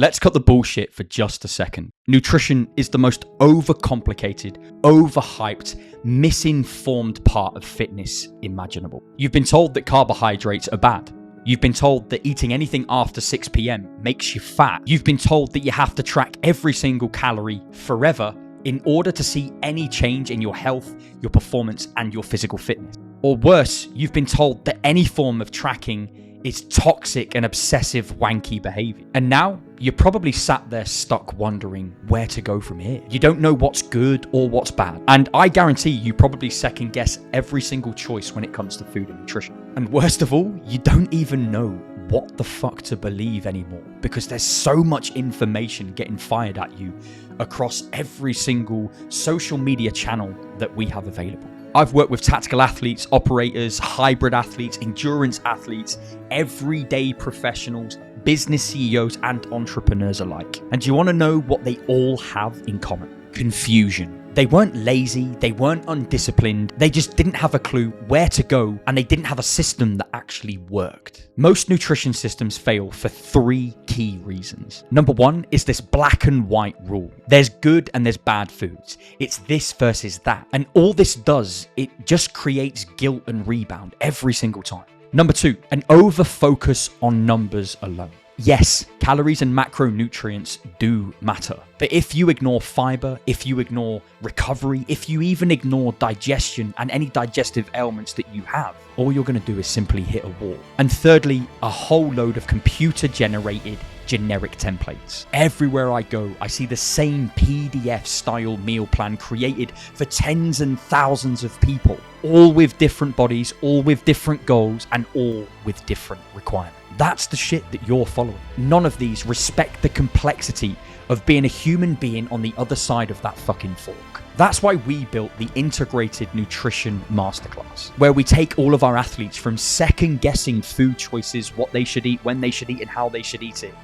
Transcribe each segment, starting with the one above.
Let's cut the bullshit for just a second. Nutrition is the most overcomplicated, overhyped, misinformed part of fitness imaginable. You've been told that carbohydrates are bad. You've been told that eating anything after 6 p.m. makes you fat. You've been told that you have to track every single calorie forever in order to see any change in your health, your performance, and your physical fitness. Or worse, you've been told that any form of tracking is toxic and obsessive wanky behavior. And now you're probably sat there stuck wondering where to go from here. You don't know what's good or what's bad. And I guarantee you probably second guess every single choice when it comes to food and nutrition. And worst of all, you don't even know what the fuck to believe anymore because there's so much information getting fired at you across every single social media channel that we have available. I've worked with tactical athletes, operators, hybrid athletes, endurance athletes, everyday professionals, business CEOs, and entrepreneurs alike. And do you want to know what they all have in common? Confusion. They weren't lazy, they weren't undisciplined, they just didn't have a clue where to go, and they didn't have a system that actually worked. Most nutrition systems fail for 3 key reasons. Number 1 is this black and white rule. There's good and there's bad foods. It's this versus that. And all this does, it just creates guilt and rebound every single time. Number 2, an over-focus on numbers alone. Yes, calories and macronutrients do matter. But if you ignore fiber, if you ignore recovery, if you even ignore digestion and any digestive ailments that you have, all you're going to do is simply hit a wall. And thirdly, a whole load of computer-generated generic templates. Everywhere I go, I see the same PDF-style meal plan created for tens and thousands of people, all with different bodies, all with different goals, and all with different requirements. That's the shit that you're following. None of these respect the complexity of being a human being on the other side of that fucking fork. That's why we built the Integrated Nutrition Masterclass, where we take all of our athletes from second-guessing food choices, what they should eat, when they should eat, and how they should eat it,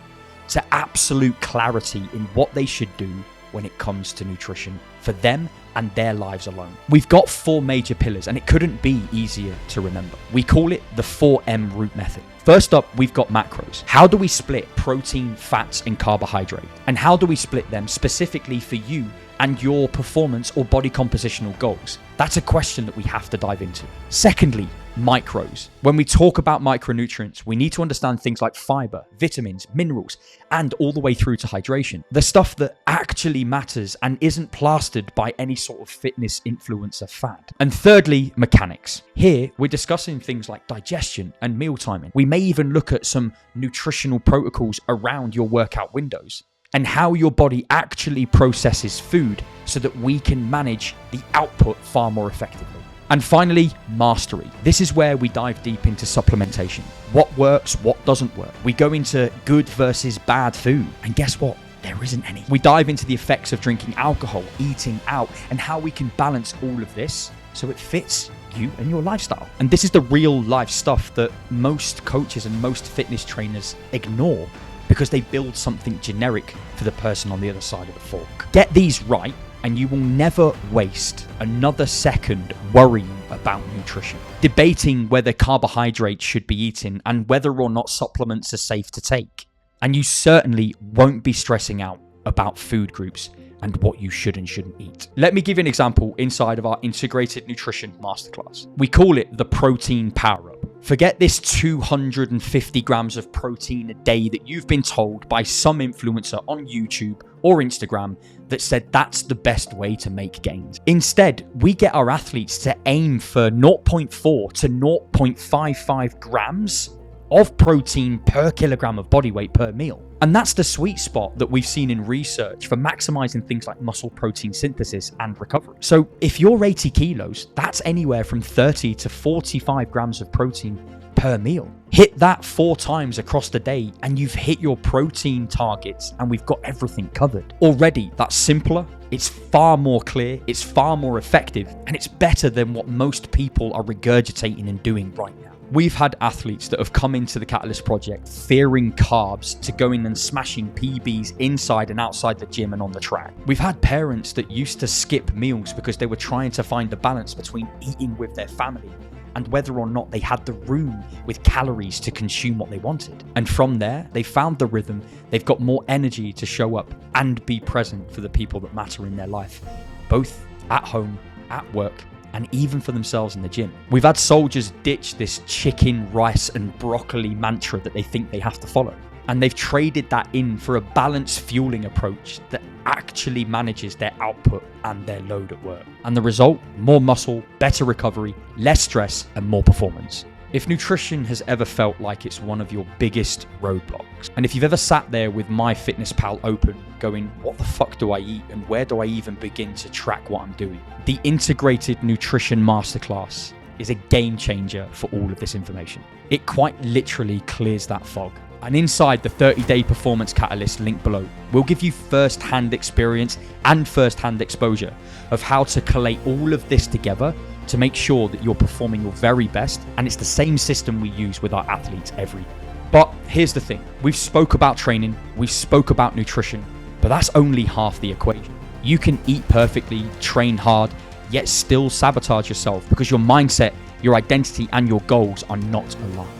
to absolute clarity in what they should do when it comes to nutrition for them and their lives alone. We've got 4 major pillars, and it couldn't be easier to remember. We call it the 4M root method. First up, we've got macros. How do we split protein, fats, and carbohydrate? And how do we split them specifically for you and your performance or body compositional goals? That's a question that we have to dive into. Secondly, micros. When we talk about micronutrients, we need to understand things like fiber, vitamins, minerals, and all the way through to hydration. The stuff that actually matters and isn't plastered by any sort of fitness influencer fad. And thirdly, mechanics. Here, we're discussing things like digestion and meal timing. We may even look at some nutritional protocols around your workout windows and how your body actually processes food so that we can manage the output far more effectively. And finally, mastery. This is where we dive deep into supplementation. What works, what doesn't work. We go into good versus bad food. And guess what? There isn't any. We dive into the effects of drinking alcohol, eating out, and how we can balance all of this so it fits you and your lifestyle. And this is the real life stuff that most coaches and most fitness trainers ignore because they build something generic for the person on the other side of the fork. Get these right, and you will never waste another second worrying about nutrition, debating whether carbohydrates should be eaten and whether or not supplements are safe to take. And you certainly won't be stressing out about food groups and what you should and shouldn't eat. Let me give you an example inside of our Integrated Nutrition Masterclass. We call it the Protein Power Up. Forget this 250 grams of protein a day that you've been told by some influencer on YouTube or Instagram that said that's the best way to make gains. Instead, we get our athletes to aim for 0.4 to 0.55 grams of protein per kilogram of body weight per meal. And that's the sweet spot that we've seen in research for maximizing things like muscle protein synthesis and recovery. So if you're 80 kilos, that's anywhere from 30 to 45 grams of protein per meal. Hit that 4 times across the day and you've hit your protein targets and we've got everything covered. Already, that's simpler, it's far more clear, it's far more effective, and it's better than what most people are regurgitating and doing right now. We've had athletes that have come into the Catalyst Project fearing carbs to going and smashing PBs inside and outside the gym and on the track. We've had parents that used to skip meals because they were trying to find the balance between eating with their family and whether or not they had the room with calories to consume what they wanted. And from there, they found the rhythm. They've got more energy to show up and be present for the people that matter in their life, both at home, at work, and even for themselves in the gym. We've had soldiers ditch this chicken, rice, and broccoli mantra that they think they have to follow. And they've traded that in for a balanced fueling approach that actually manages their output and their load at work. And the result, more muscle, better recovery, less stress, and more performance. If nutrition has ever felt like it's one of your biggest roadblocks, and if you've ever sat there with MyFitnessPal open, going, what the fuck do I eat and where do I even begin to track what I'm doing? The Integrated Nutrition Masterclass is a game changer for all of this information. It quite literally clears that fog. And inside the 30-day performance catalyst link below, we'll give you first-hand experience and first-hand exposure of how to collate all of this together to make sure that you're performing your very best. And it's the same system we use with our athletes every day. But here's the thing. We've spoke about training, we've spoke about nutrition, but that's only half the equation. You can eat perfectly, train hard, yet still sabotage yourself because your mindset, your identity, and your goals are not aligned.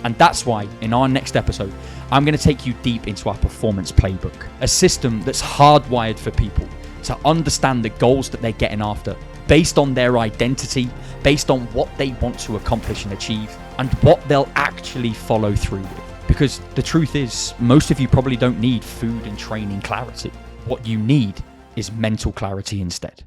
And that's why in our next episode, I'm going to take you deep into our performance playbook, a system that's hardwired for people to understand the goals that they're getting after based on their identity, based on what they want to accomplish and achieve, and what they'll actually follow through with. Because the truth is, most of you probably don't need food and training clarity. What you need is mental clarity instead.